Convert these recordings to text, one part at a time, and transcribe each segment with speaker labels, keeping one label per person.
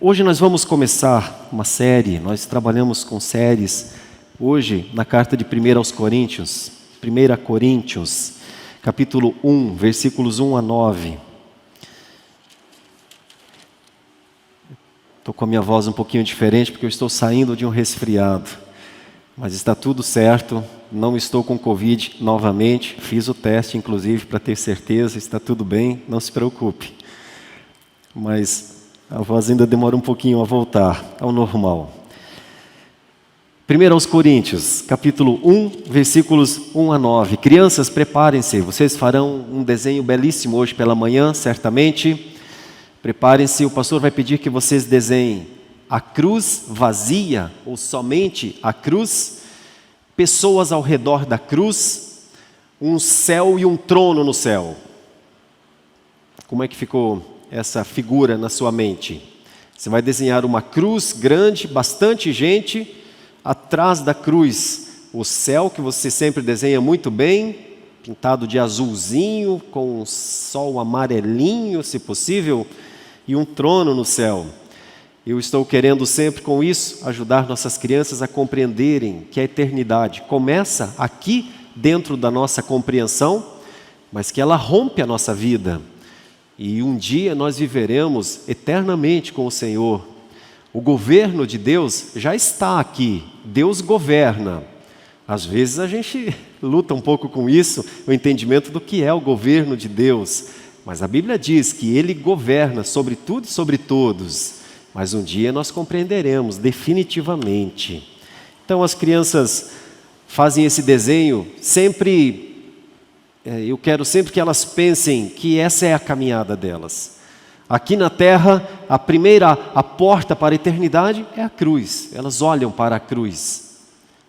Speaker 1: Hoje nós vamos começar uma série, nós trabalhamos com séries, hoje na carta de 1 aos Coríntios, 1 Coríntios, capítulo 1, versículos 1 a 9. Estou com a minha voz um pouquinho diferente porque eu estou saindo de um resfriado, mas está tudo certo, não estou com Covid novamente, fiz o teste inclusive para ter certeza, está tudo bem, não se preocupe. Mas a voz ainda demora um pouquinho a voltar ao normal. 1 aos Coríntios, capítulo 1, versículos 1 a 9. Crianças, preparem-se, vocês farão um desenho belíssimo hoje pela manhã, certamente. Preparem-se, o pastor vai pedir que vocês desenhem a cruz vazia, ou somente a cruz, pessoas ao redor da cruz, um céu e um trono no céu. Como é que ficou essa figura na sua mente? Você vai desenhar uma cruz grande, bastante gente, atrás da cruz o céu que você sempre desenha muito bem, pintado de azulzinho, com um sol amarelinho, se possível, e um trono no céu. Eu estou querendo sempre com isso ajudar nossas crianças a compreenderem que a eternidade começa aqui dentro da nossa compreensão, mas que ela rompe a nossa vida. E um dia nós viveremos eternamente com o Senhor. O governo de Deus já está aqui. Deus governa. Às vezes a gente luta um pouco com isso, o entendimento do que é o governo de Deus. Mas a Bíblia diz que Ele governa sobre tudo e sobre todos. Mas um dia nós compreenderemos definitivamente. Então as crianças fazem esse desenho sempre. Eu quero sempre que elas pensem que essa é a caminhada delas. Aqui na terra, a porta para a eternidade é a cruz. Elas olham para a cruz.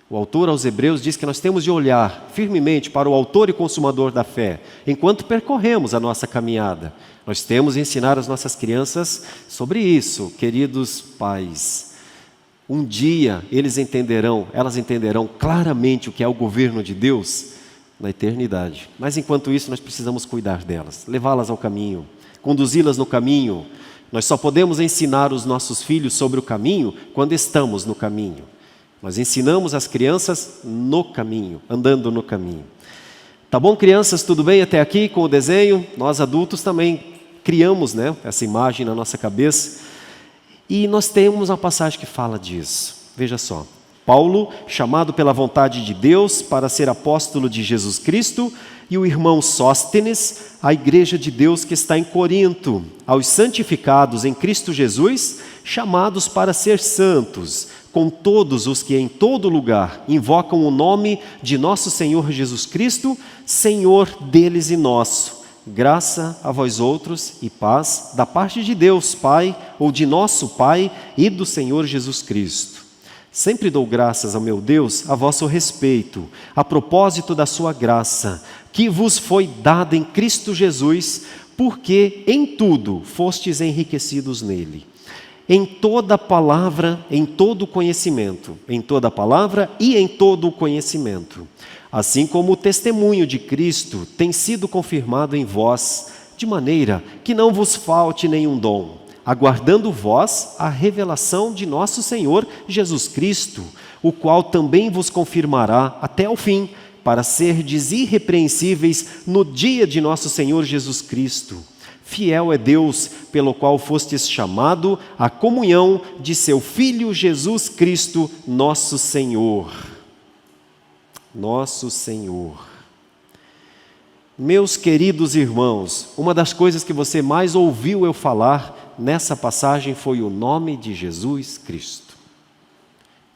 Speaker 1: O autor aos Hebreus diz que nós temos de olhar firmemente para o autor e consumador da fé, enquanto percorremos a nossa caminhada. Nós temos de ensinar as nossas crianças sobre isso, queridos pais. Um dia elas entenderão claramente o que é o governo de Deus na eternidade. Mas enquanto isso nós precisamos cuidar delas, levá-las ao caminho, conduzi-las no caminho. Nós só podemos ensinar os nossos filhos sobre o caminho quando estamos no caminho. Nós ensinamos as crianças no caminho, andando no caminho. Tá bom, crianças? Tudo bem até aqui com o desenho? Nós adultos também criamos, essa imagem na nossa cabeça. E nós temos uma passagem que fala disso. Veja só. Paulo, chamado pela vontade de Deus para ser apóstolo de Jesus Cristo, e o irmão Sóstenes, a igreja de Deus que está em Corinto, aos santificados em Cristo Jesus, chamados para ser santos, com todos os que em todo lugar invocam o nome de nosso Senhor Jesus Cristo, Senhor deles e nosso. Graça a vós outros e paz da parte de Deus Pai, ou de nosso Pai e do Senhor Jesus Cristo. Sempre dou graças ao meu Deus a vosso respeito, a propósito da sua graça, que vos foi dada em Cristo Jesus, porque em tudo fostes enriquecidos nele. Em toda palavra, em todo conhecimento, em toda palavra e em todo o conhecimento. Assim como o testemunho de Cristo tem sido confirmado em vós, de maneira que não vos falte nenhum dom, aguardando vós a revelação de nosso Senhor Jesus Cristo, o qual também vos confirmará até o fim, para serdes irrepreensíveis no dia de nosso Senhor Jesus Cristo. Fiel é Deus, pelo qual fostes chamado à comunhão de seu Filho Jesus Cristo, nosso Senhor. Nosso Senhor. Meus queridos irmãos, uma das coisas que você mais ouviu eu falar nessa passagem foi o nome de Jesus Cristo.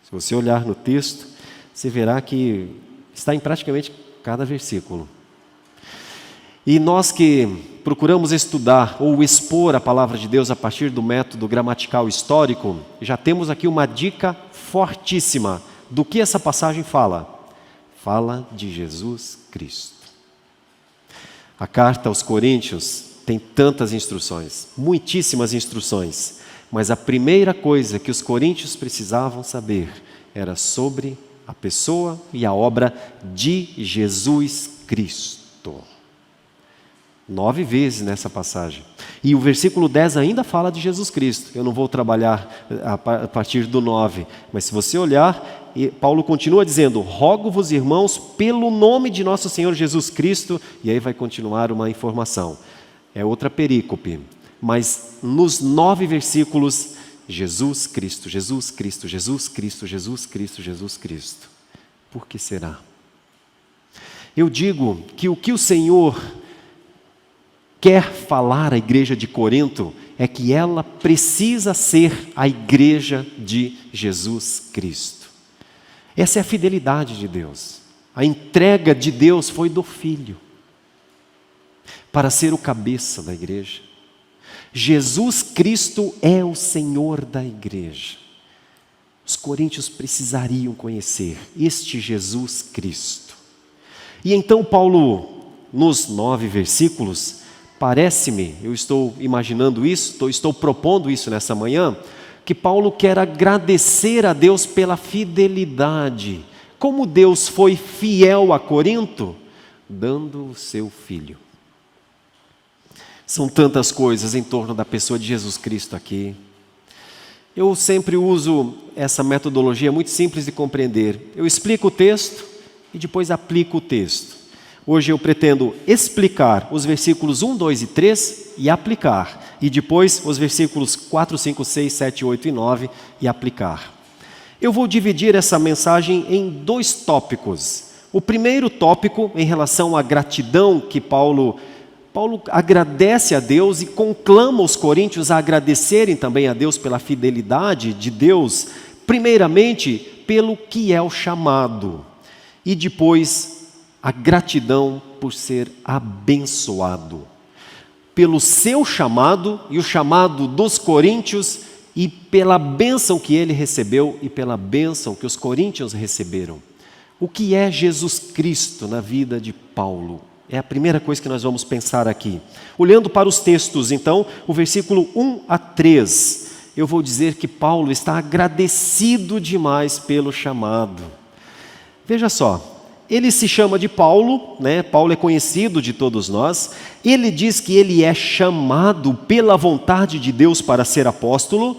Speaker 1: Se você olhar no texto, você verá que está em praticamente cada versículo. E nós que procuramos estudar ou expor a palavra de Deus a partir do método gramatical histórico, já temos aqui uma dica fortíssima do que essa passagem fala. Fala de Jesus Cristo. A carta aos Coríntios tem tantas instruções, muitíssimas instruções, mas a primeira coisa que os coríntios precisavam saber era sobre a pessoa e a obra de Jesus Cristo. 9 vezes nessa passagem. E o versículo 10 ainda fala de Jesus Cristo. Eu não vou trabalhar a partir do 9, mas se você olhar, Paulo continua dizendo: rogo-vos, irmãos, pelo nome de nosso Senhor Jesus Cristo, e aí vai continuar uma informação. É outra perícope, mas nos 9 versículos, Jesus Cristo, Jesus Cristo, Jesus Cristo, Jesus Cristo, Jesus Cristo. Por que será? Eu digo que o que o Senhor quer falar à igreja de Corinto é que ela precisa ser a igreja de Jesus Cristo. Essa é a fidelidade de Deus. A entrega de Deus foi do Filho para ser o cabeça da igreja. Jesus Cristo é o Senhor da igreja. Os coríntios precisariam conhecer este Jesus Cristo. E então Paulo, nos 9 versículos, parece-me, eu estou imaginando isso, estou propondo isso nessa manhã, que Paulo quer agradecer a Deus pela fidelidade. Como Deus foi fiel a Corinto, dando o seu Filho. São tantas coisas em torno da pessoa de Jesus Cristo aqui. Eu sempre uso essa metodologia muito simples de compreender. Eu explico o texto e depois aplico o texto. Hoje eu pretendo explicar os versículos 1, 2 e 3 e aplicar. E depois os versículos 4, 5, 6, 7, 8 e 9 e aplicar. Eu vou dividir essa mensagem em 2 tópicos. O primeiro tópico, em relação à gratidão que Paulo agradece a Deus e conclama os coríntios a agradecerem também a Deus pela fidelidade de Deus, primeiramente pelo que é o chamado, e depois a gratidão por ser abençoado, pelo seu chamado e o chamado dos coríntios, e pela bênção que ele recebeu e pela bênção que os coríntios receberam. O que é Jesus Cristo na vida de Paulo? É a primeira coisa que nós vamos pensar aqui. Olhando para os textos, então, o versículo 1 a 3, eu vou dizer que Paulo está agradecido demais pelo chamado. Veja só, ele se chama de Paulo, né? Paulo é conhecido de todos nós. Ele diz que ele é chamado pela vontade de Deus para ser apóstolo.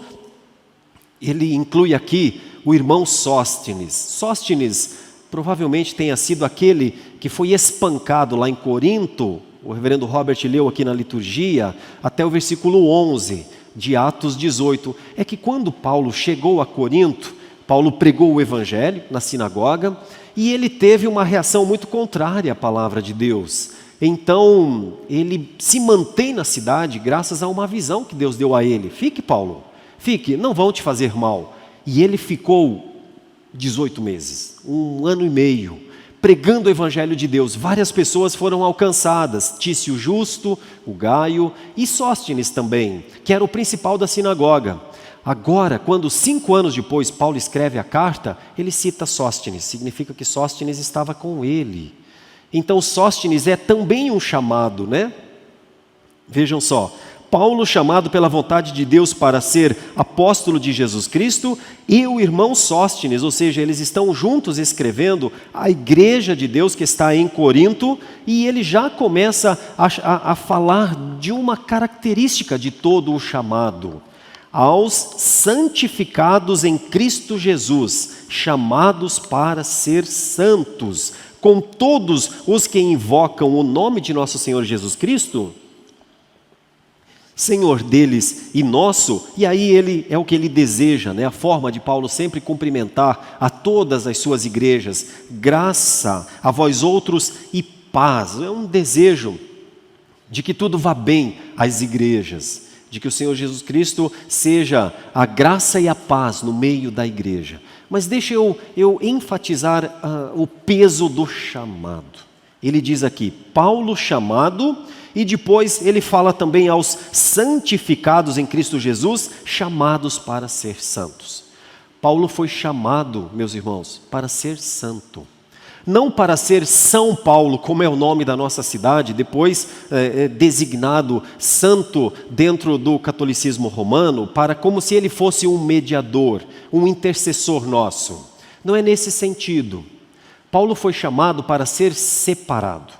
Speaker 1: Ele inclui aqui o irmão Sóstenes. Sóstenes provavelmente tenha sido aquele que foi espancado lá em Corinto. O reverendo Robert leu aqui na liturgia, até o versículo 11 de Atos 18. É que quando Paulo chegou a Corinto, Paulo pregou o evangelho na sinagoga, e ele teve uma reação muito contrária à palavra de Deus. Então, ele se mantém na cidade graças a uma visão que Deus deu a ele. Fique, Paulo, fique, não vão te fazer mal. E ele ficou 18 meses, 1 ano e meio, pregando o evangelho de Deus. Várias pessoas foram alcançadas, Tício Justo, o Gaio e Sóstenes também, que era o principal da sinagoga. Agora, quando 5 anos depois Paulo escreve a carta, ele cita Sóstenes, significa que Sóstenes estava com ele. Então Sóstenes é também um chamado, né? Vejam só, Paulo chamado pela vontade de Deus para ser apóstolo de Jesus Cristo, e o irmão Sóstenes, ou seja, eles estão juntos escrevendo a igreja de Deus que está em Corinto, e ele já começa a falar de uma característica de todo o chamado. Aos santificados em Cristo Jesus, chamados para ser santos, com todos os que invocam o nome de nosso Senhor Jesus Cristo, Senhor deles e nosso. E aí ele é o que ele deseja, né? A forma de Paulo sempre cumprimentar a todas as suas igrejas, graça a vós outros e paz. É um desejo de que tudo vá bem às igrejas, de que o Senhor Jesus Cristo seja a graça e a paz no meio da igreja. Mas deixa eu enfatizar o peso do chamado. Ele diz aqui, Paulo chamado, e depois ele fala também aos santificados em Cristo Jesus, chamados para ser santos. Paulo foi chamado, meus irmãos, para ser santo. Não para ser São Paulo, como é o nome da nossa cidade, depois designado santo dentro do catolicismo romano, para como se ele fosse um mediador, um intercessor nosso. Não é nesse sentido. Paulo foi chamado para ser separado.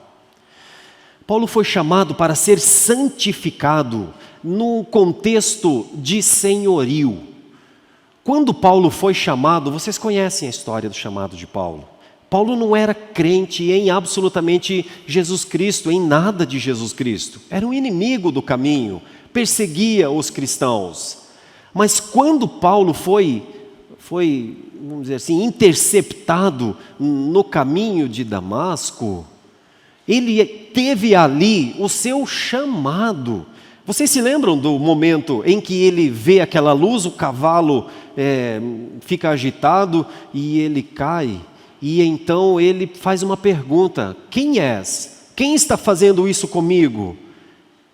Speaker 1: Paulo foi chamado para ser santificado num contexto de senhorio. Quando Paulo foi chamado, vocês conhecem a história do chamado de Paulo. Paulo não era crente em absolutamente Jesus Cristo, em nada de Jesus Cristo. Era um inimigo do caminho, perseguia os cristãos. Mas quando Paulo foi, vamos dizer assim, interceptado no caminho de Damasco, ele teve ali o seu chamado. Vocês se lembram do momento em que ele vê aquela luz, o cavalo fica agitado e ele cai? E então ele faz uma pergunta: quem és? Quem está fazendo isso comigo?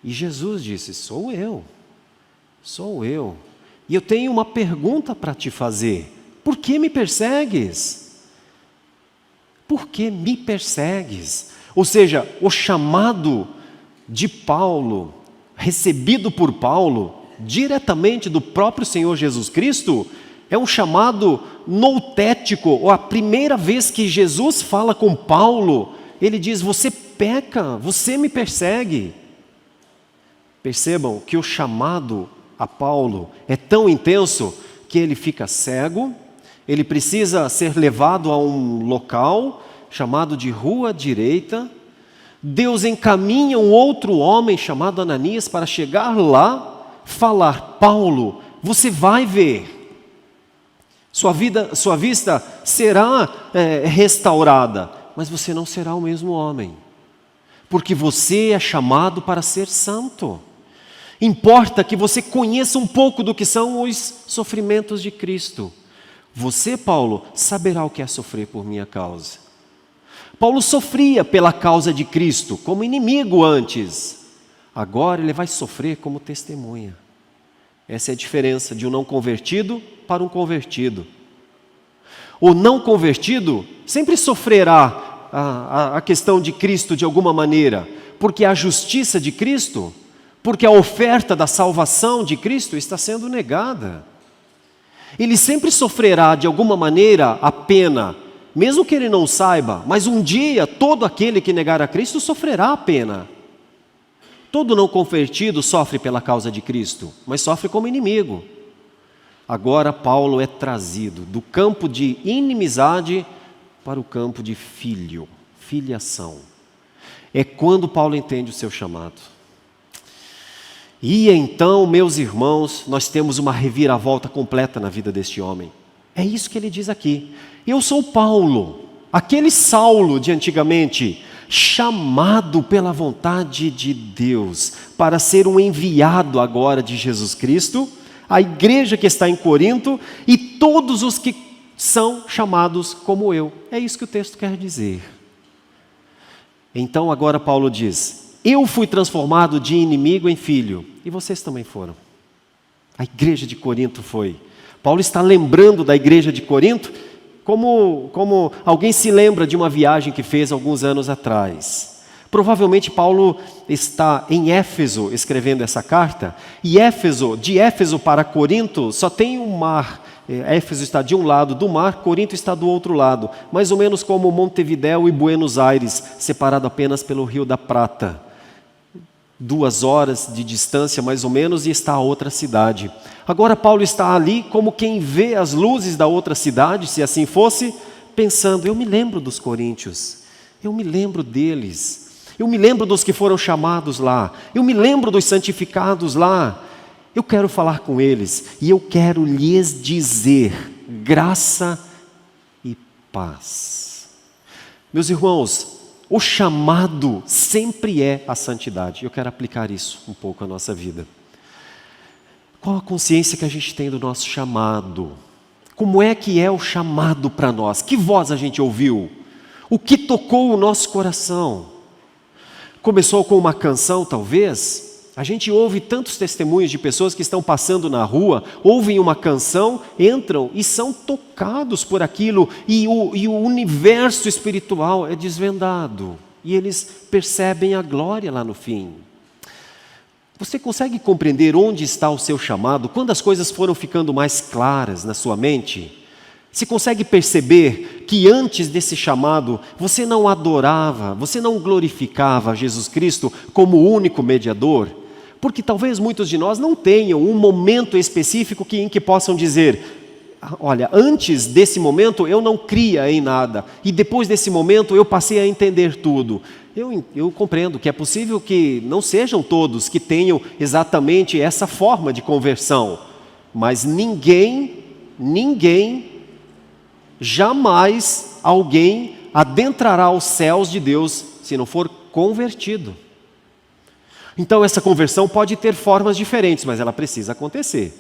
Speaker 1: E Jesus disse: sou eu. E eu tenho uma pergunta para te fazer: por que me persegues? Por que me persegues? Ou seja, o chamado de Paulo, recebido por Paulo, diretamente do próprio Senhor Jesus Cristo, é um chamado noutético, ou a primeira vez que Jesus fala com Paulo, ele diz: você peca, você me persegue. Percebam que o chamado a Paulo é tão intenso que ele fica cego, ele precisa ser levado a um local chamado de Rua Direita. Deus encaminha um outro homem chamado Ananias para chegar lá, falar: Paulo, você vai ver. Sua vista será restaurada, mas você não será o mesmo homem, porque você é chamado para ser santo. Importa que você conheça um pouco do que são os sofrimentos de Cristo. Você, Paulo, saberá o que é sofrer por minha causa. Paulo sofria pela causa de Cristo, como inimigo antes. Agora ele vai sofrer como testemunha. Essa é a diferença de um não convertido para um convertido. O não convertido sempre sofrerá a questão de Cristo de alguma maneira, porque a justiça de Cristo, porque a oferta da salvação de Cristo está sendo negada. Ele sempre sofrerá de alguma maneira a pena, mesmo que ele não saiba, mas um dia todo aquele que negar a Cristo sofrerá a pena. Todo não convertido sofre pela causa de Cristo, mas sofre como inimigo. Agora Paulo é trazido do campo de inimizade para o campo de filiação. É quando Paulo entende o seu chamado. E então, meus irmãos, nós temos uma reviravolta completa na vida deste homem. É isso que ele diz aqui: eu sou Paulo, aquele Saulo de antigamente, chamado pela vontade de Deus para ser um enviado agora de Jesus Cristo, a igreja que está em Corinto e todos os que são chamados como eu. É isso que o texto quer dizer. Então agora Paulo diz: eu fui transformado de inimigo em filho, e vocês também foram. A igreja de Corinto foi. Paulo está lembrando da igreja de Corinto como alguém se lembra de uma viagem que fez alguns anos atrás. Provavelmente Paulo está em Éfeso escrevendo essa carta, e de Éfeso para Corinto só tem um mar. Éfeso está de um lado do mar, Corinto está do outro lado, mais ou menos como Montevidéu e Buenos Aires, separado apenas pelo Rio da Prata. 2 horas de distância mais ou menos, e está a outra cidade. Agora Paulo está ali como quem vê as luzes da outra cidade, se assim fosse, pensando: eu me lembro dos coríntios, eu me lembro deles, eu me lembro dos que foram chamados lá, eu me lembro dos santificados lá. Eu quero falar com eles e eu quero lhes dizer graça e paz. Meus irmãos, o chamado sempre é a santidade. Eu quero aplicar isso um pouco à nossa vida. Qual a consciência que a gente tem do nosso chamado? Como é que é o chamado para nós? Que voz a gente ouviu? O que tocou o nosso coração? Começou com uma canção, talvez? A gente ouve tantos testemunhos de pessoas que estão passando na rua, ouvem uma canção, entram e são tocados por aquilo, e o universo espiritual é desvendado, e eles percebem a glória lá no fim. Você consegue compreender onde está o seu chamado? Quando as coisas foram ficando mais claras na sua mente? Você consegue perceber que antes desse chamado, você não adorava, você não glorificava Jesus Cristo como o único mediador? Porque talvez muitos de nós não tenham um momento específico em que possam dizer: olha, antes desse momento eu não cria em nada, e depois desse momento eu passei a entender tudo. Eu compreendo que é possível que não sejam todos que tenham exatamente essa forma de conversão, mas ninguém, jamais alguém adentrará os céus de Deus se não for convertido. Então essa conversão pode ter formas diferentes, mas ela precisa acontecer.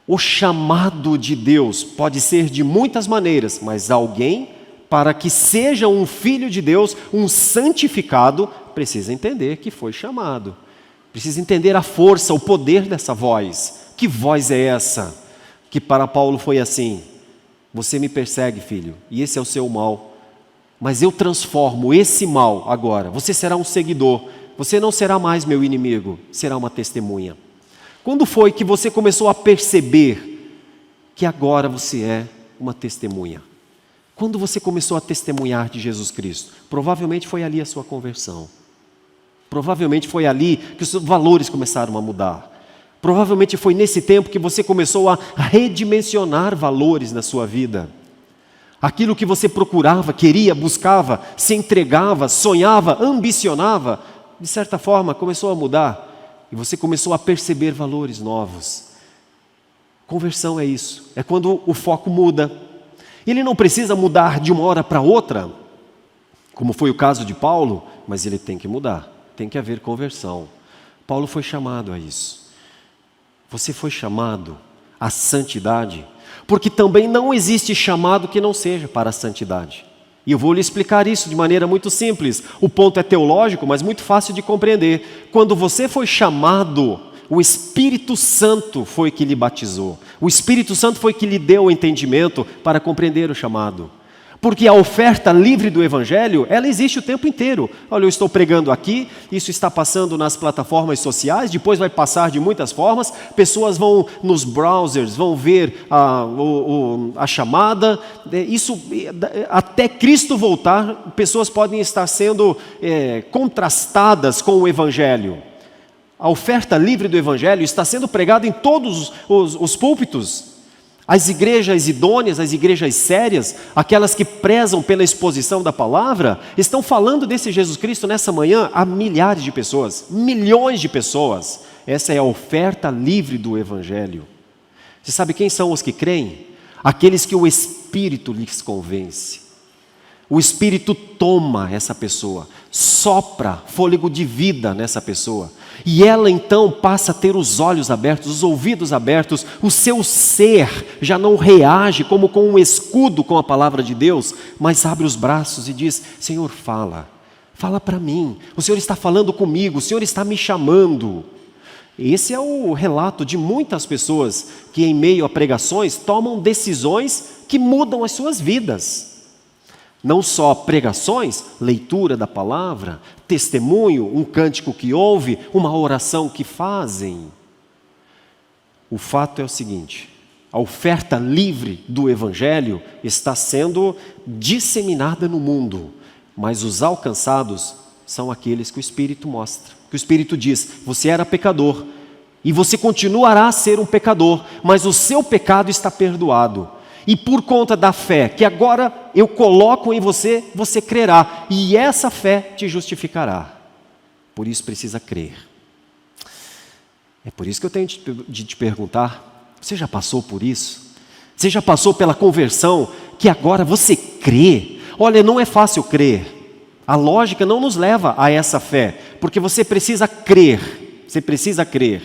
Speaker 1: O chamado de Deus pode ser de muitas maneiras, mas alguém, para que seja um filho de Deus, um santificado, precisa entender que foi chamado. Precisa entender a força, o poder dessa voz. Que voz é essa? Que para Paulo foi assim: você me persegue, filho, e esse é o seu mal, mas eu transformo esse mal agora. Você será um seguidor, você não será mais meu inimigo, será uma testemunha. Quando foi que você começou a perceber que agora você é uma testemunha? Quando você começou a testemunhar de Jesus Cristo? Provavelmente foi ali a sua conversão. Provavelmente foi ali que os seus valores começaram a mudar. Provavelmente foi nesse tempo que você começou a redimensionar valores na sua vida. Aquilo que você procurava, queria, buscava, se entregava, sonhava, ambicionava, de certa forma começou a mudar. E você começou a perceber valores novos. Conversão é isso, é quando o foco muda. Ele não precisa mudar de uma hora para outra, como foi o caso de Paulo, mas ele tem que mudar, tem que haver conversão. Paulo foi chamado a isso. Você foi chamado à santidade, porque também não existe chamado que não seja para a santidade. E eu vou lhe explicar isso de maneira muito simples. O ponto é teológico, mas muito fácil de compreender. Quando você foi chamado, o Espírito Santo foi que lhe batizou. O Espírito Santo foi que lhe deu o entendimento para compreender o chamado. Porque a oferta livre do Evangelho, ela existe o tempo inteiro. Olha, eu estou pregando aqui, isso está passando nas plataformas sociais, depois vai passar de muitas formas, pessoas vão nos browsers, vão ver a chamada, isso, até Cristo voltar, pessoas podem estar sendo contrastadas com o Evangelho. A oferta livre do Evangelho está sendo pregada em todos os púlpitos. As igrejas idôneas, as igrejas sérias, aquelas que prezam pela exposição da palavra, estão falando desse Jesus Cristo nessa manhã a milhares de pessoas, milhões de pessoas. Essa é a oferta livre do Evangelho. Você sabe quem são os que creem? Aqueles que o Espírito lhes convence. O Espírito toma essa pessoa, sopra fôlego de vida nessa pessoa. E ela então passa a ter os olhos abertos, os ouvidos abertos, o seu ser já não reage como com um escudo com a palavra de Deus, mas abre os braços e diz: Senhor, fala para mim, o Senhor está falando comigo, o Senhor está me chamando. Esse é o relato de muitas pessoas que em meio a pregações tomam decisões que mudam as suas vidas. Não só pregações, leitura da palavra, testemunho, um cântico que ouve, uma oração que fazem. O fato é o seguinte: a oferta livre do Evangelho está sendo disseminada no mundo, mas os alcançados são aqueles que o Espírito mostra. Que o Espírito diz: você era pecador e você continuará a ser um pecador, mas o seu pecado está perdoado. E por conta da fé que agora eu coloco em você, você crerá. E essa fé te justificará. Por isso precisa crer. É por isso que eu tenho de te perguntar: você já passou por isso? Você já passou pela conversão que agora você crê? Olha, não é fácil crer. A lógica não nos leva a essa fé. Porque você precisa crer. Você precisa crer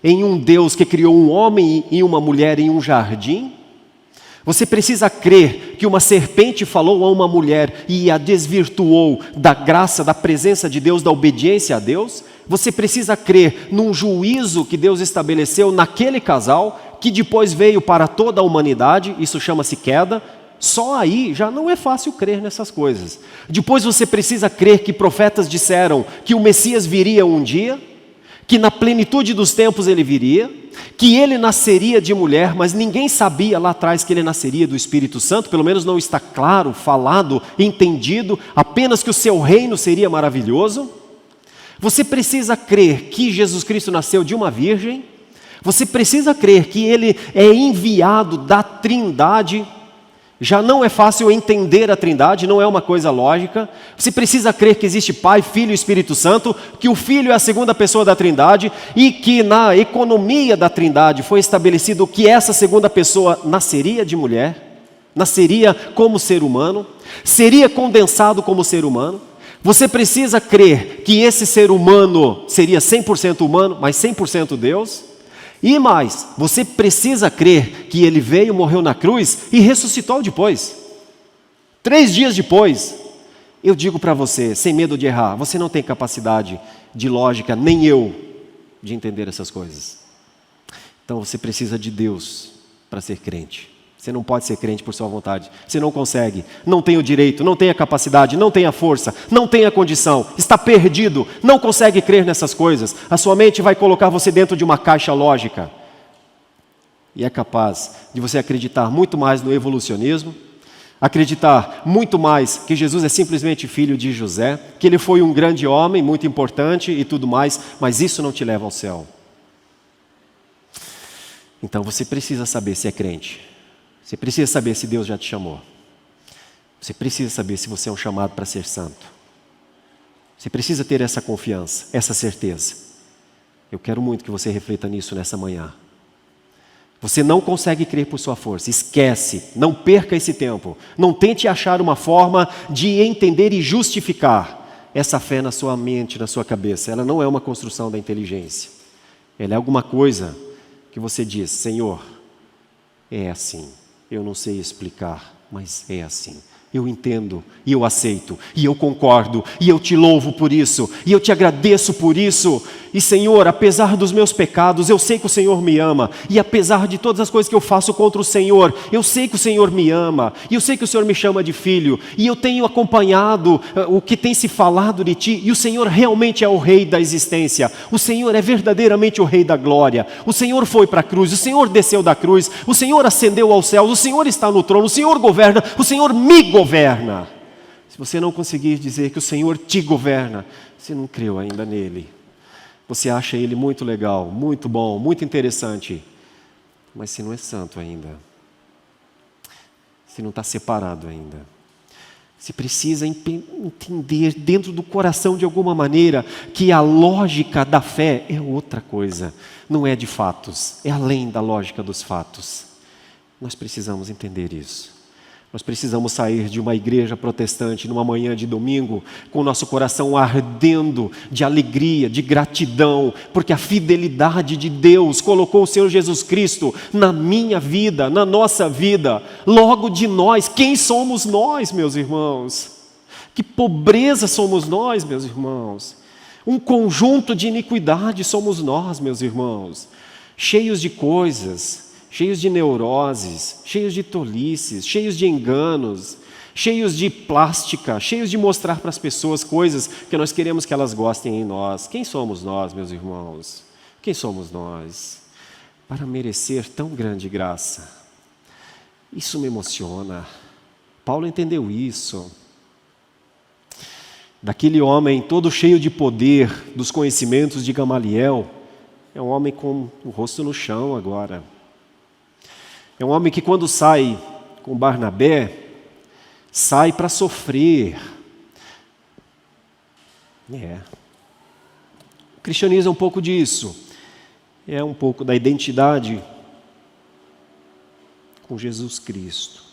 Speaker 1: em um Deus que criou um homem e uma mulher em um jardim. Você precisa crer que uma serpente falou a uma mulher e a desvirtuou da graça, da presença de Deus, da obediência a Deus. Você precisa crer num juízo que Deus estabeleceu naquele casal, que depois veio para toda a humanidade, isso chama-se queda. Só aí já não é fácil crer nessas coisas. Depois você precisa crer que profetas disseram que o Messias viria um dia,
Speaker 2: que na plenitude dos tempos ele viria, que ele nasceria de mulher, mas ninguém sabia lá atrás que ele nasceria do Espírito Santo, pelo menos não está claro, falado, entendido, apenas que o seu reino seria maravilhoso. Você precisa crer que Jesus Cristo nasceu de uma virgem, você precisa crer que ele é enviado da Trindade. Já não é fácil entender a Trindade, não é uma coisa lógica. Você precisa crer que existe Pai, Filho e Espírito Santo, que o Filho é a segunda pessoa da Trindade e que na economia da Trindade foi estabelecido que essa segunda pessoa nasceria de mulher, nasceria como ser humano, seria condensado como ser humano. Você precisa crer que esse ser humano seria 100% humano, mas 100% Deus. E mais, você precisa crer que ele veio, morreu na cruz e ressuscitou depois. 3 dias depois. Eu digo para você, sem medo de errar, você não tem capacidade de lógica, nem eu, de entender essas coisas. Então você precisa de Deus para ser crente. Você não pode ser crente por sua vontade. Você não consegue, não tem o direito, não tem a capacidade, não tem a força, não tem a condição, está perdido, não consegue crer nessas coisas. A sua mente vai colocar você dentro de uma caixa lógica. E é capaz de você acreditar muito mais no evolucionismo, acreditar muito mais que Jesus é simplesmente filho de José, que ele foi um grande homem, muito importante e tudo mais, mas isso não te leva ao céu. Então você precisa saber se é crente. Você precisa saber se Deus já te chamou. Você precisa saber se você é um chamado para ser santo. Você precisa ter essa confiança, essa certeza. Eu quero muito que você reflita nisso nessa manhã. Você não consegue crer por sua força, esquece, não perca esse tempo. Não tente achar uma forma de entender e justificar essa fé na sua mente, na sua cabeça. Ela não é uma construção da inteligência. Ela é alguma coisa que você diz, Senhor, é assim. Eu não sei explicar, mas é assim. Eu entendo, e eu aceito, e eu concordo, e eu te louvo por isso, e eu te agradeço por isso. E Senhor, apesar dos meus pecados, eu sei que o Senhor me ama, e apesar de todas as coisas que eu faço contra o Senhor, eu sei que o Senhor me ama, e eu sei que o Senhor me chama de filho, e eu tenho acompanhado o que tem se falado de Ti, e o Senhor realmente é o Rei da existência, o Senhor é verdadeiramente o Rei da glória, o Senhor foi para a cruz, o Senhor desceu da cruz, o Senhor ascendeu aos céus, o Senhor está no trono, o Senhor governa, o Senhor me governa. Se você não conseguir dizer que o Senhor te governa, você não creu ainda nele. Você acha ele muito legal, muito bom, muito interessante, mas você não é santo ainda. Você não está separado ainda. Você precisa entender dentro do coração de alguma maneira que a lógica da fé é outra coisa. Não é de fatos, é além da lógica dos fatos. Nós precisamos entender isso. Nós precisamos sair de uma igreja protestante numa manhã de domingo com o nosso coração ardendo de alegria, de gratidão, porque a fidelidade de Deus colocou o Senhor Jesus Cristo na minha vida, na nossa vida. Logo de nós, quem somos nós, meus irmãos? Que pobreza somos nós, meus irmãos? Um conjunto de iniquidade somos nós, meus irmãos, cheios de coisas, cheios de neuroses, cheios de tolices, cheios de enganos, cheios de plástica, cheios de mostrar para as pessoas coisas que nós queremos que elas gostem em nós. Quem somos nós, meus irmãos? Quem somos nós para merecer tão grande graça? Isso me emociona. Paulo entendeu isso. Daquele homem todo cheio de poder, dos conhecimentos de Gamaliel, é um homem com o rosto no chão agora. É um homem que quando sai com Barnabé, sai para sofrer. O cristianismo é um pouco disso. É um pouco da identidade com Jesus Cristo.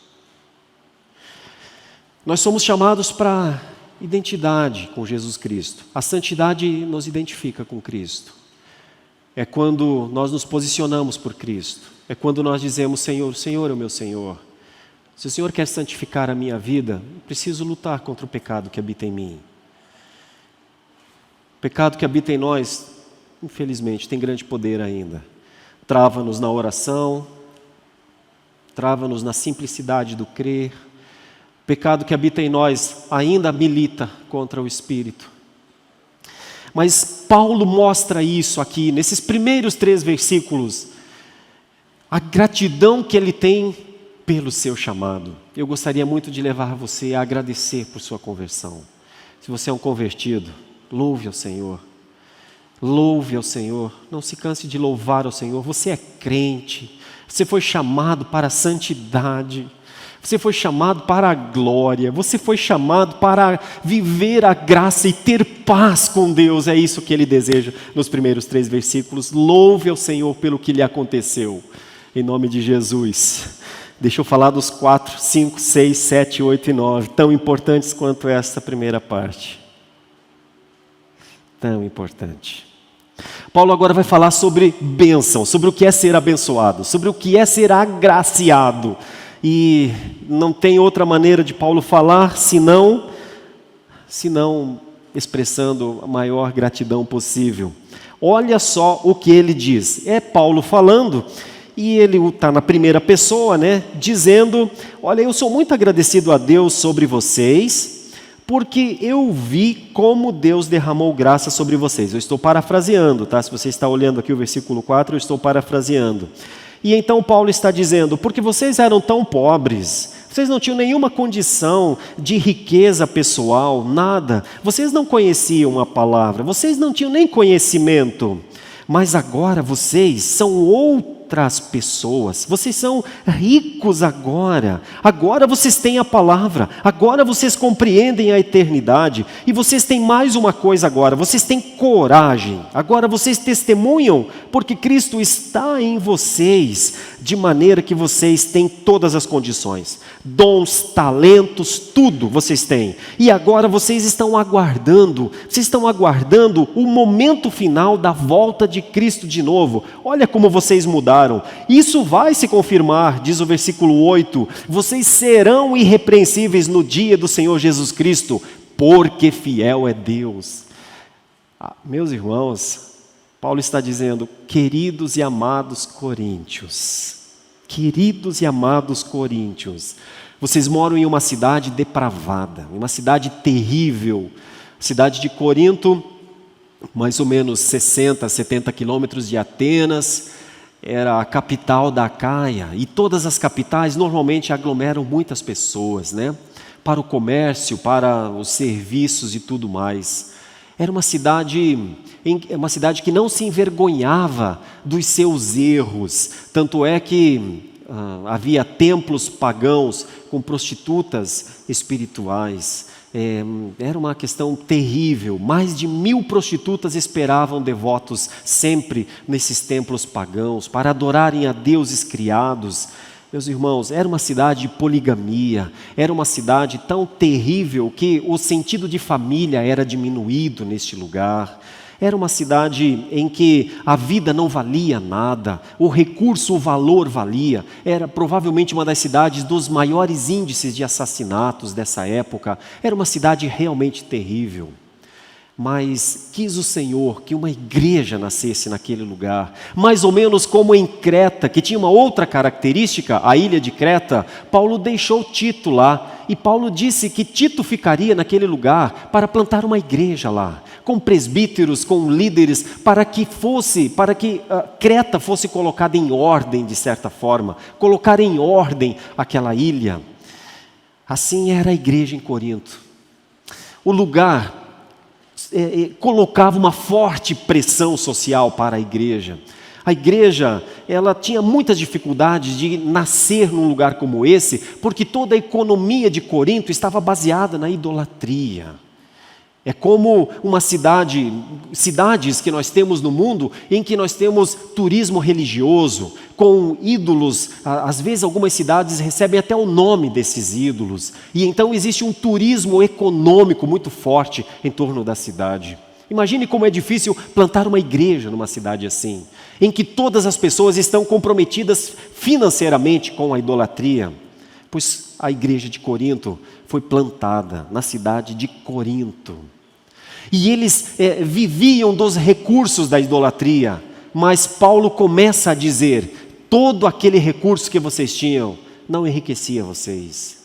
Speaker 2: Nós somos chamados para identidade com Jesus Cristo. A santidade nos identifica com Cristo. É quando nós nos posicionamos por Cristo. É quando nós dizemos, Senhor, o Senhor é o meu Senhor. Se o Senhor quer santificar a minha vida, eu preciso lutar contra o pecado que habita em mim. O pecado que habita em nós, infelizmente, tem grande poder ainda. Trava-nos na oração, trava-nos na simplicidade do crer. O pecado que habita em nós ainda milita contra o Espírito. Mas Paulo mostra isso aqui, nesses primeiros 3 versículos, a gratidão que ele tem pelo seu chamado. Eu gostaria muito de levar você a agradecer por sua conversão. Se você é um convertido, louve ao Senhor. Louve ao Senhor. Não se canse de louvar ao Senhor. Você é crente. Você foi chamado para a santidade. Você foi chamado para a glória. Você foi chamado para viver a graça e ter paz com Deus. É isso que ele deseja nos primeiros 3 versículos. Louve ao Senhor pelo que lhe aconteceu. Em nome de Jesus. Deixa eu falar dos 4, 5, 6, 7, 8 e 9, tão importantes quanto essa primeira parte. Tão importante. Paulo agora vai falar sobre bênção, sobre o que é ser abençoado, sobre o que é ser agraciado. E não tem outra maneira de Paulo falar senão expressando a maior gratidão possível. Olha só o que ele diz. É Paulo falando. E ele está na primeira pessoa, né, dizendo, olha, eu sou muito agradecido a Deus sobre vocês, porque eu vi como Deus derramou graça sobre vocês. Eu estou parafraseando, tá? Se você está olhando aqui o versículo 4, eu estou parafraseando. E então Paulo está dizendo, porque vocês eram tão pobres, vocês não tinham nenhuma condição de riqueza pessoal, nada. Vocês não conheciam a palavra, vocês não tinham nem conhecimento. Mas agora vocês são outras pessoas, vocês são ricos agora vocês têm a palavra, agora vocês compreendem a eternidade, e vocês têm mais uma coisa agora, vocês têm coragem, agora vocês testemunham, porque Cristo está em vocês, de maneira que vocês têm todas as condições, dons, talentos, tudo vocês têm, e agora vocês estão aguardando o momento final da volta de Cristo de novo. Olha como vocês mudaram. Isso vai se confirmar, diz o versículo 8, vocês serão irrepreensíveis no dia do Senhor Jesus Cristo, porque fiel é Deus. Meus irmãos, Paulo está dizendo, queridos e amados coríntios, vocês moram em uma cidade depravada, em uma cidade terrível, cidade de Corinto, mais ou menos 60, 70 quilômetros de Atenas, era a capital da Acaia, e todas as capitais normalmente aglomeram muitas pessoas, né? Para o comércio, para os serviços e tudo mais. Era uma cidade que não se envergonhava dos seus erros, tanto é que havia templos pagãos com prostitutas espirituais. Era uma questão terrível, mais de 1000 prostitutas esperavam devotos sempre nesses templos pagãos, para adorarem a deuses criados. Meus irmãos, era uma cidade de poligamia, era uma cidade tão terrível que o sentido de família era diminuído neste lugar. Era uma cidade em que a vida não valia nada, o recurso, o valor valia. Era provavelmente uma das cidades dos maiores índices de assassinatos dessa época. Era uma cidade realmente terrível. Mas quis o Senhor que uma igreja nascesse naquele lugar, mais ou menos como em Creta, que tinha uma outra característica, a ilha de Creta. Paulo deixou Tito lá, e Paulo disse que Tito ficaria naquele lugar para plantar uma igreja lá, com presbíteros, com líderes, para que Creta fosse colocada em ordem, de certa forma, colocar em ordem aquela ilha. Assim era a igreja em Corinto. O lugar colocava uma forte pressão social para a igreja. A igreja, ela tinha muitas dificuldades de nascer num lugar como esse, porque toda a economia de Corinto estava baseada na idolatria. É como uma cidades que nós temos no mundo, em que nós temos turismo religioso, com ídolos. Às vezes algumas cidades recebem até o nome desses ídolos, e então existe um turismo econômico muito forte em torno da cidade. Imagine como é difícil plantar uma igreja numa cidade assim, em que todas as pessoas estão comprometidas financeiramente com a idolatria. Pois a igreja de Corinto foi plantada na cidade de Corinto. E eles viviam dos recursos da idolatria. Mas Paulo começa a dizer, todo aquele recurso que vocês tinham não enriquecia vocês.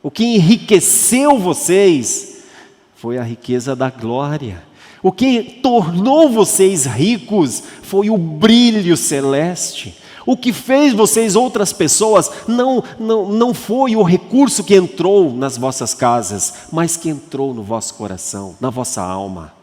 Speaker 2: O que enriqueceu vocês foi a riqueza da glória. O que tornou vocês ricos foi o brilho celeste. O que fez vocês outras pessoas não foi o recurso que entrou nas vossas casas, mas que entrou no vosso coração, na vossa alma.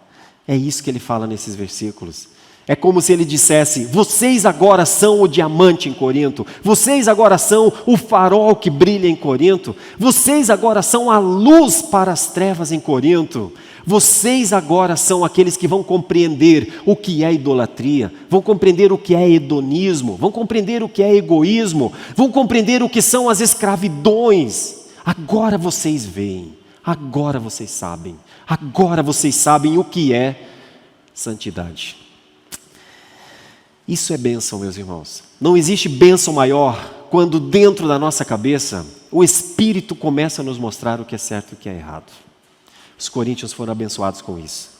Speaker 2: É isso que ele fala nesses versículos. É como se ele dissesse: vocês agora são o diamante em Corinto, vocês agora são o farol que brilha em Corinto, vocês agora são a luz para as trevas em Corinto, vocês agora são aqueles que vão compreender o que é idolatria, vão compreender o que é hedonismo, vão compreender o que é egoísmo, vão compreender o que são as escravidões. Agora vocês veem, agora vocês sabem o que é santidade. Isso é bênção, meus irmãos. Não existe bênção maior quando dentro da nossa cabeça o Espírito começa a nos mostrar o que é certo e o que é errado. Os coríntios foram abençoados com isso.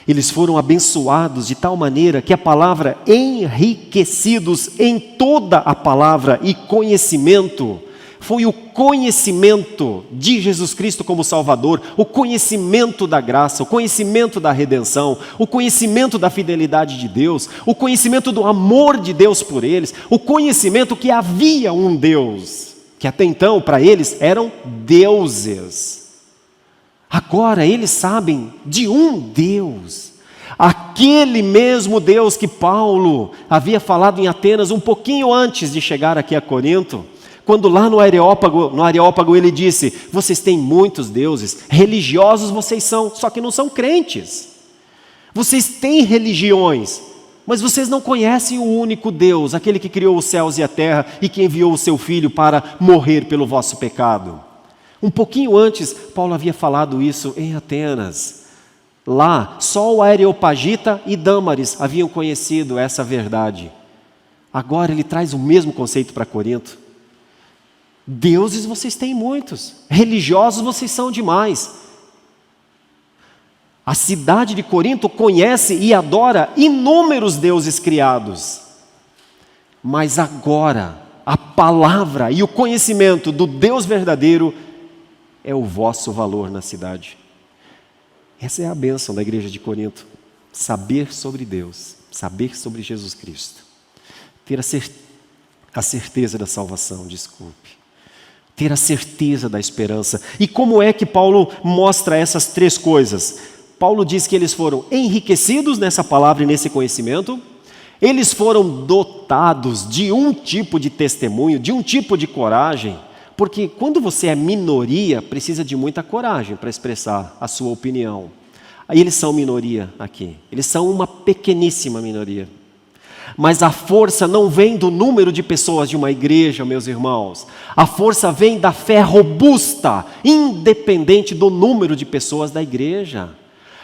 Speaker 2: Eles foram abençoados de tal maneira que a palavra enriquecidos em toda a palavra e conhecimento, foi o conhecimento de Jesus Cristo como Salvador, o conhecimento da graça, o conhecimento da redenção, o conhecimento da fidelidade de Deus, o conhecimento do amor de Deus por eles, o conhecimento que havia um Deus, que até então para eles eram deuses. Agora eles sabem de um Deus, aquele mesmo Deus que Paulo havia falado em Atenas um pouquinho antes de chegar aqui a Corinto. Quando lá no Areópago ele disse: vocês têm muitos deuses, religiosos vocês são, só que não são crentes. Vocês têm religiões, mas vocês não conhecem o único Deus, aquele que criou os céus e a terra e que enviou o seu Filho para morrer pelo vosso pecado. Um pouquinho antes, Paulo havia falado isso em Atenas. Lá, só o Areopagita e Dâmaris haviam conhecido essa verdade. Agora ele traz o mesmo conceito para Corinto. Deuses vocês têm muitos, religiosos vocês são demais. A cidade de Corinto conhece e adora inúmeros deuses criados. Mas agora, a palavra e o conhecimento do Deus verdadeiro é o vosso valor na cidade. Essa é a bênção da igreja de Corinto. Saber sobre Deus, saber sobre Jesus Cristo. Ter a certeza da salvação, ter a certeza da esperança. E como é que Paulo mostra essas três coisas? Paulo diz que eles foram enriquecidos nessa palavra e nesse conhecimento, eles foram dotados de um tipo de testemunho, de um tipo de coragem, porque quando você é minoria, precisa de muita coragem para expressar a sua opinião. Aí eles são minoria aqui, eles são uma pequeníssima minoria. Mas a força não vem do número de pessoas de uma igreja, meus irmãos. A força vem da fé robusta, independente do número de pessoas da igreja.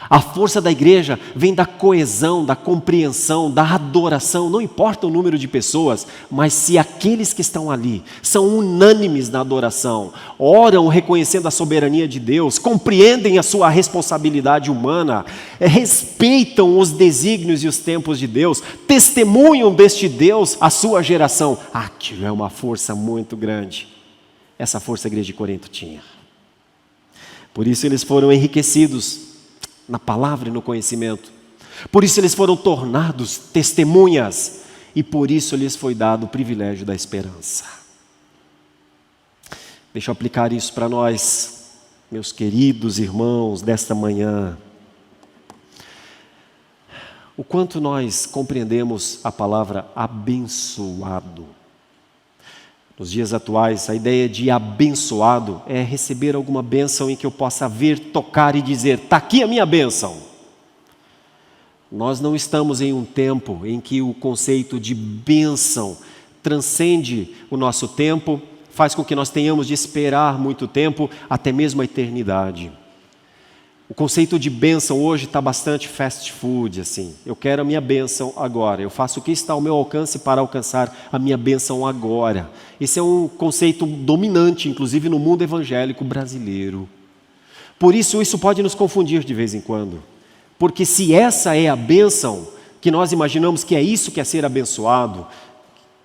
Speaker 2: A força da igreja vem da coesão, da compreensão, da adoração. Não importa o número de pessoas, mas se aqueles que estão ali são unânimes na adoração, oram reconhecendo a soberania de Deus, compreendem a sua responsabilidade humana, respeitam os desígnios e os tempos de Deus, testemunham deste Deus a sua geração. Aquilo é uma força muito grande. Essa força a igreja de Corinto tinha. Por isso eles foram enriquecidos na palavra e no conhecimento. Por isso eles foram tornados testemunhas e por isso lhes foi dado o privilégio da esperança. Deixa eu aplicar isso para nós, meus queridos irmãos, desta manhã. O quanto nós compreendemos a palavra abençoado. Nos dias atuais, a ideia de abençoado é receber alguma bênção em que eu possa ver, tocar e dizer: está aqui a minha bênção. Nós não estamos em um tempo em que o conceito de bênção transcende o nosso tempo, faz com que nós tenhamos de esperar muito tempo, até mesmo a eternidade. O conceito de bênção hoje está bastante fast food, assim. Eu quero a minha bênção agora. Eu faço o que está ao meu alcance para alcançar a minha bênção agora. Esse é um conceito dominante, inclusive no mundo evangélico brasileiro. Por isso pode nos confundir de vez em quando. Porque se essa é a bênção, que nós imaginamos que é isso que é ser abençoado,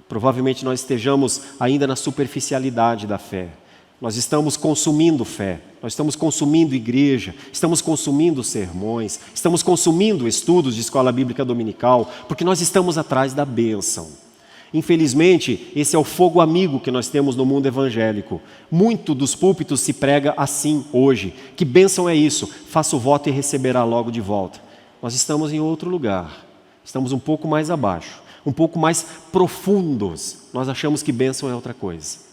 Speaker 2: provavelmente nós estejamos ainda na superficialidade da fé. Nós estamos consumindo fé, nós estamos consumindo igreja, estamos consumindo sermões, estamos consumindo estudos de escola bíblica dominical, porque nós estamos atrás da bênção. Infelizmente, esse é o fogo amigo que nós temos no mundo evangélico. Muito dos púlpitos se prega assim hoje. Que bênção é isso? Faça o voto e receberá logo de volta. Nós estamos em outro lugar, estamos um pouco mais abaixo, um pouco mais profundos. Nós achamos que bênção é outra coisa.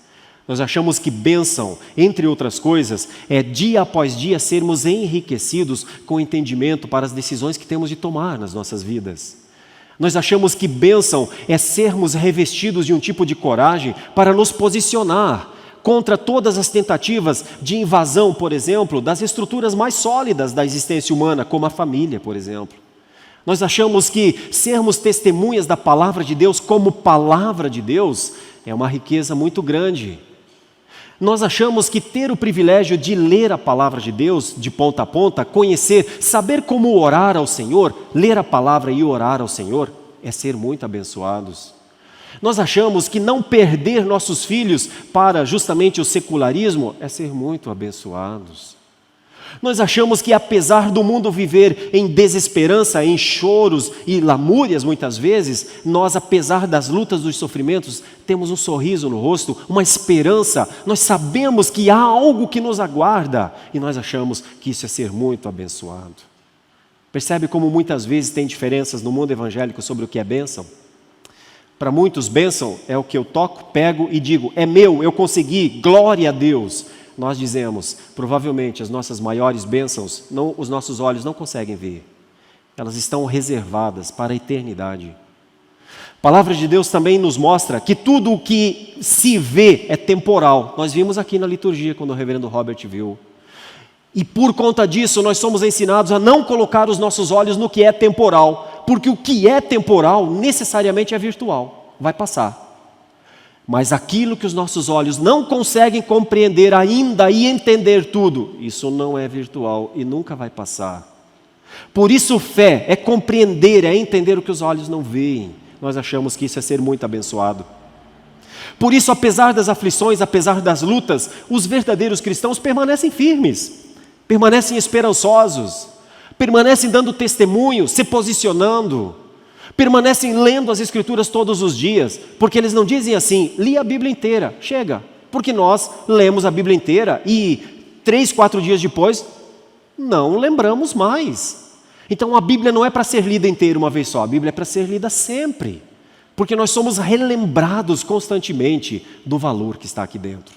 Speaker 2: Nós achamos que bênção, entre outras coisas, é dia após dia sermos enriquecidos com entendimento para as decisões que temos de tomar nas nossas vidas. Nós achamos que bênção é sermos revestidos de um tipo de coragem para nos posicionar contra todas as tentativas de invasão, por exemplo, das estruturas mais sólidas da existência humana, como a família, por exemplo. Nós achamos que sermos testemunhas da palavra de Deus como palavra de Deus é uma riqueza muito grande. Nós achamos que ter o privilégio de ler a palavra de Deus de ponta a ponta, conhecer, saber como orar ao Senhor, ler a palavra e orar ao Senhor, é ser muito abençoados. Nós achamos que não perder nossos filhos para justamente o secularismo é ser muito abençoados. Nós achamos que apesar do mundo viver em desesperança, em choros e lamúrias muitas vezes, nós, apesar das lutas, dos sofrimentos, temos um sorriso no rosto, uma esperança, nós sabemos que há algo que nos aguarda e nós achamos que isso é ser muito abençoado. Percebe como muitas vezes tem diferenças no mundo evangélico sobre o que é bênção? Para muitos, bênção é o que eu toco, pego e digo, é meu, eu consegui, glória a Deus. Nós dizemos, provavelmente as nossas maiores bênçãos, os nossos olhos não conseguem ver. Elas estão reservadas para a eternidade. A palavra de Deus também nos mostra que tudo o que se vê é temporal. Nós vimos aqui na liturgia quando o reverendo Robert viu. E por conta disso nós somos ensinados a não colocar os nossos olhos no que é temporal, porque o que é temporal necessariamente é virtual, vai passar. Mas aquilo que os nossos olhos não conseguem compreender ainda e entender tudo, isso não é virtual e nunca vai passar. Por isso fé é compreender, é entender o que os olhos não veem. Nós achamos que isso é ser muito abençoado. Por isso, apesar das aflições, apesar das lutas, os verdadeiros cristãos permanecem firmes, permanecem esperançosos, permanecem dando testemunho, se posicionando, permanecem lendo as Escrituras todos os dias, porque eles não dizem assim, li a Bíblia inteira, chega, porque nós lemos a Bíblia inteira e 3, 4 dias depois, não lembramos mais. Então a Bíblia não é para ser lida inteira uma vez só, a Bíblia é para ser lida sempre, porque nós somos relembrados constantemente do valor que está aqui dentro.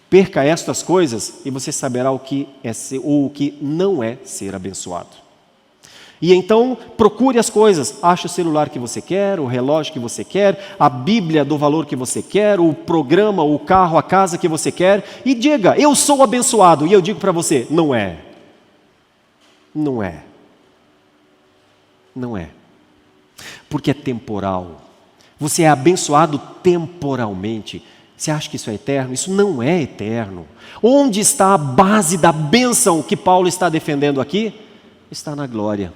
Speaker 2: Perca estas coisas e você saberá o que é ser, ou o que não é ser abençoado. E então procure as coisas, ache o celular que você quer, o relógio que você quer, a Bíblia do valor que você quer, o programa, o carro, a casa que você quer e diga, eu sou abençoado. E eu digo para você, não é. Não é. Não é. Porque é temporal. Você é abençoado temporalmente. Você acha que isso é eterno? Isso não é eterno. Onde está a base da bênção que Paulo está defendendo aqui? Está na glória.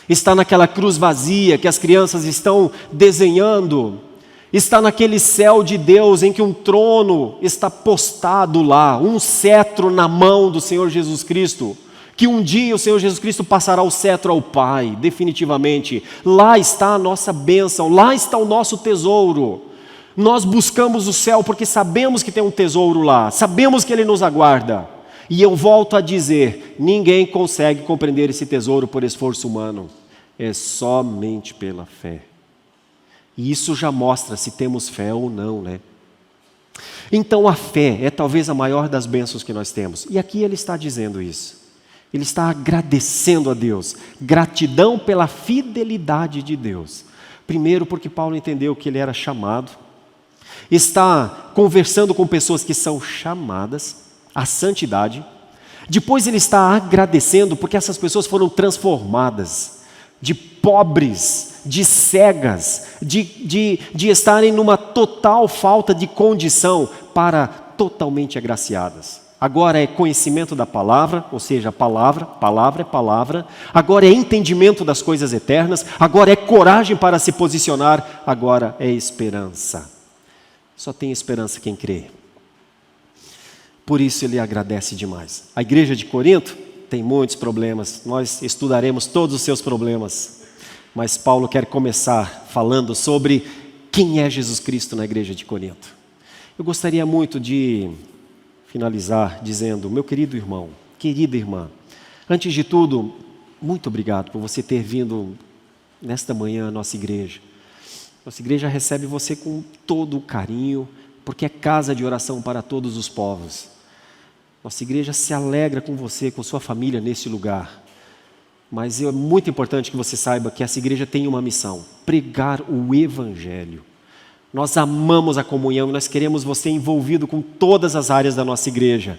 Speaker 2: Está naquela cruz vazia que as crianças estão desenhando. Está naquele céu de Deus em que um trono está postado lá, um cetro na mão do Senhor Jesus Cristo, que um dia o Senhor Jesus Cristo passará o cetro ao Pai, definitivamente. Lá está a nossa bênção, lá está o nosso tesouro. Nós buscamos o céu porque sabemos que tem um tesouro lá, sabemos que Ele nos aguarda. E eu volto a dizer, ninguém consegue compreender esse tesouro por esforço humano, é somente pela fé. E isso já mostra se temos fé ou não, né? Então a fé é talvez a maior das bênçãos que nós temos. E aqui ele está dizendo isso. Ele está agradecendo a Deus, gratidão pela fidelidade de Deus. Primeiro porque Paulo entendeu que ele era chamado, está conversando com pessoas que são chamadas a santidade. Depois ele está agradecendo porque essas pessoas foram transformadas de pobres, de cegas, de estarem numa total falta de condição para totalmente agraciadas. Agora é conhecimento da palavra, ou seja, palavra é palavra. Agora é entendimento das coisas eternas. Agora é coragem para se posicionar. Agora é esperança. Só tem esperança quem crê. Por isso ele agradece demais. A igreja de Corinto tem muitos problemas, nós estudaremos todos os seus problemas, mas Paulo quer começar falando sobre quem é Jesus Cristo na igreja de Corinto. Eu gostaria muito de finalizar dizendo, meu querido irmão, querida irmã, antes de tudo, muito obrigado por você ter vindo nesta manhã à nossa igreja. Nossa igreja recebe você com todo o carinho, porque é casa de oração para todos os povos. Nossa igreja se alegra com você, com sua família nesse lugar. Mas é muito importante que você saiba que essa igreja tem uma missão: pregar o Evangelho. Nós amamos a comunhão e nós queremos você envolvido com todas as áreas da nossa igreja.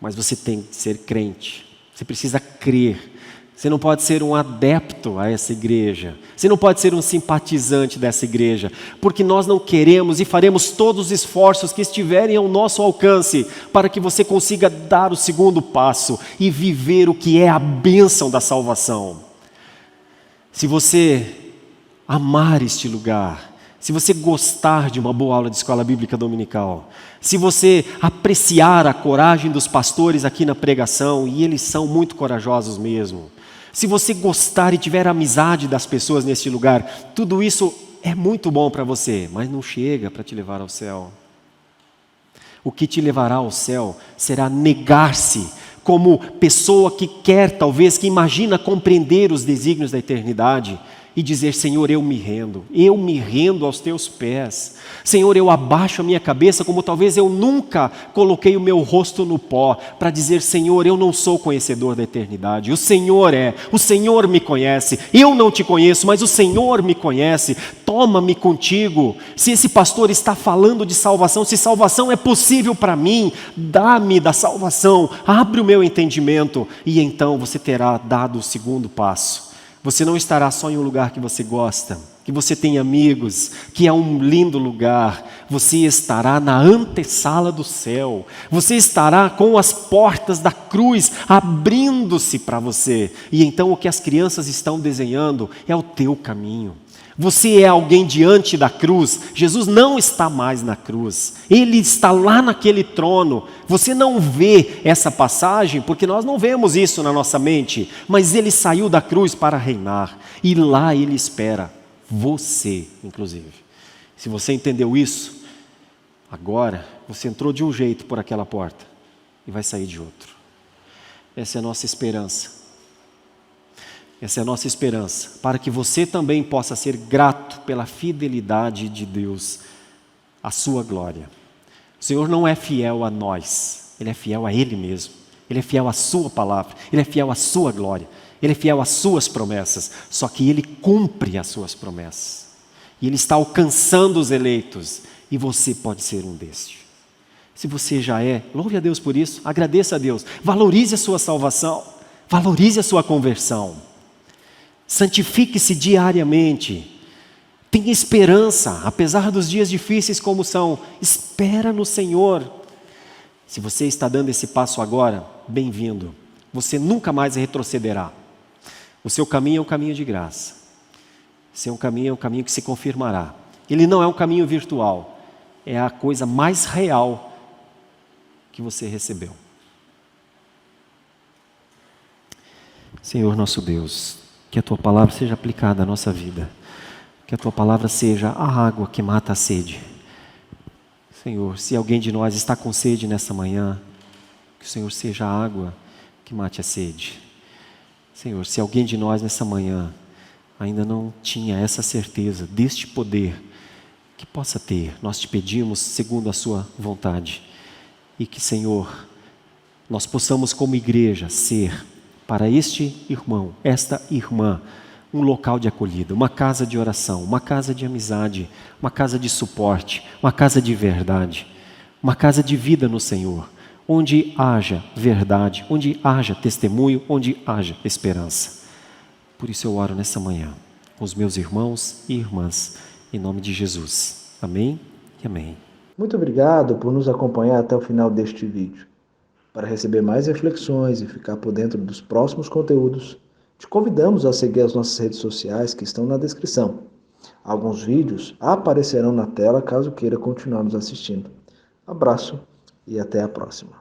Speaker 2: Mas você tem que ser crente, você precisa crer. Você não pode ser um adepto a essa igreja. Você não pode ser um simpatizante dessa igreja. Porque nós não queremos e faremos todos os esforços que estiverem ao nosso alcance para que você consiga dar o segundo passo e viver o que é a bênção da salvação. Se você amar este lugar, se você gostar de uma boa aula de escola bíblica dominical, se você apreciar a coragem dos pastores aqui na pregação, e eles são muito corajosos mesmo, se você gostar e tiver amizade das pessoas neste lugar, tudo isso é muito bom para você, mas não chega para te levar ao céu. O que te levará ao céu será negar-se como pessoa que quer, talvez, que imagina compreender os desígnios da eternidade e dizer: Senhor, eu me rendo aos teus pés. Senhor, eu abaixo a minha cabeça como talvez eu nunca coloquei o meu rosto no pó, para dizer: Senhor, eu não sou conhecedor da eternidade, o Senhor me conhece, eu não te conheço, mas o Senhor me conhece, toma-me contigo. Se esse pastor está falando de salvação, se salvação é possível para mim, dá-me da salvação, abre o meu entendimento, e então você terá dado o segundo passo. Você não estará só em um lugar que você gosta, que você tem amigos, que é um lindo lugar. Você estará na antessala do céu. Você estará com as portas da cruz abrindo-se para você. E então o que as crianças estão desenhando é o teu caminho. Você é alguém diante da cruz. Jesus não está mais na cruz. Ele está lá naquele trono. Você não vê essa passagem, porque nós não vemos isso na nossa mente. Mas ele saiu da cruz para reinar. E lá ele espera você, inclusive. Se você entendeu isso, agora você entrou de um jeito por aquela porta e vai sair de outro. Essa é a nossa esperança. Essa é a nossa esperança, para que você também possa ser grato pela fidelidade de Deus, à sua glória. O Senhor não é fiel a nós, Ele é fiel a Ele mesmo. Ele é fiel à sua palavra, Ele é fiel à sua glória, Ele é fiel às suas promessas, só que Ele cumpre as suas promessas. E Ele está alcançando os eleitos, e você pode ser um destes. Se você já é, louve a Deus por isso, agradeça a Deus, valorize a sua salvação, valorize a sua conversão. Santifique-se diariamente, tenha esperança, apesar dos dias difíceis como são, espera no Senhor. Se você está dando esse passo agora, bem-vindo, você nunca mais retrocederá. O seu caminho é um caminho de graça, o seu caminho é um caminho que se confirmará. Ele não é um caminho virtual, é a coisa mais real que você recebeu. Senhor nosso Deus, que a Tua palavra seja aplicada à nossa vida. Que a Tua palavra seja a água que mata a sede. Senhor, se alguém de nós está com sede nessa manhã, que o Senhor seja a água que mate a sede. Senhor, se alguém de nós nessa manhã ainda não tinha essa certeza deste poder, que possa ter. Nós te pedimos segundo a sua vontade. E que, Senhor, nós possamos como igreja ser para este irmão, esta irmã, um local de acolhida, uma casa de oração, uma casa de amizade, uma casa de suporte, uma casa de verdade, uma casa de vida no Senhor, onde haja verdade, onde haja testemunho, onde haja esperança. Por isso eu oro nessa manhã, com os meus irmãos e irmãs, em nome de Jesus. Amém e amém.
Speaker 3: Muito obrigado por nos acompanhar até o final deste vídeo. Para receber mais reflexões e ficar por dentro dos próximos conteúdos, te convidamos a seguir as nossas redes sociais que estão na descrição. Alguns vídeos aparecerão na tela caso queira continuar nos assistindo. Abraço e até a próxima.